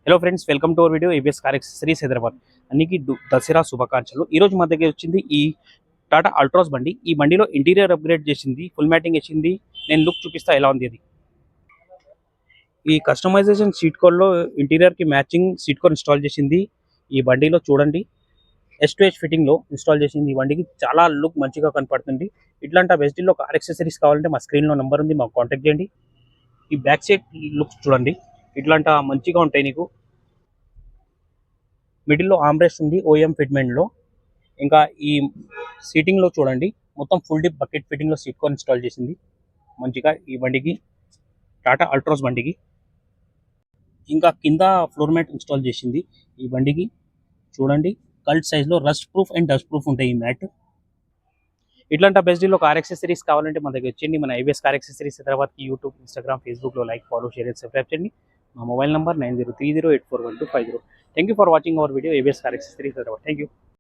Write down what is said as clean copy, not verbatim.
Hello friends, welcome to our video ABS car accessories Hyderabad. అన్నికి దసరా శుభాకాంక్షలు. ఈ రోజు మా దగ్గర వచ్చింది ఈ టాటా అల్ట్రాస్ బండి. ఈ బండిలో ఇంటీరియర్ అప్గ్రేడ్ చేసింది, ఫుల్ మ్యాటింగ్ వేసింది. నేను లుక్ చూపిస్తా ఎలా ఉంది అది. ఈ కస్టమైజేషన్ సీట్ కవర్లో ఇంటీరియర్కి మ్యాచింగ్ సీట్ కవర్ ఇన్స్టాల్ చేసింది. ఈ బండిలో చూడండి, S2H ఫిట్టింగ్లో ఇన్స్టాల్ చేసింది. ఈ బండికి చాలా లుక్ మంచిగా కనపడుతుంది. ఇట్లాంటి బెస్ట్లో కార్ యాక్సెసరీస్ కావాలంటే మా స్క్రీన్లో నెంబర్ ఉంది, మాకు కాంటాక్ట్ చేయండి. ఈ బ్యాక్ సైడ్ లుక్స్ చూడండి, ఇట్లాంటి మంచిగా ఉంటాయి. నీకు మిడిల్లో ఆమ్రెస్ట్ ఉంది ఓఎం ఫిట్మెంట్లో. ఇంకా ఈ సీటింగ్లో చూడండి, మొత్తం ఫుల్ డిప్ బకెట్ ఫిట్టింగ్లో సీట్ కవర్ ఇన్స్టాల్ చేసింది మంచిగా ఈ బండికి, టాటా అల్ట్రాస్ బండికి. ఇంకా కింద ఫ్లోర్ మ్యాట్ ఇన్స్టాల్ చేసింది ఈ బండికి. చూడండి, కల్ట్ సైజ్లో rust proof and dust proof ఉంటాయి ఈ మ్యాట్. ఇట్లాంటి బెస్ట్లో కార్ యాక్సెసరీస్ కావాలంటే మన దగ్గర వచ్చేయండి. మన ఐబిఎస్ కార్ యాక్సెసరీస్ హైదరాబాద్కి యూట్యూబ్, ఇన్స్టాగ్రామ్, ఫేస్బుక్లో like, follow, share and subscribe చేయండి. మా mobile number 9030841250. Thank you for watching our video ABS car accessories Hyderabad. Thank you.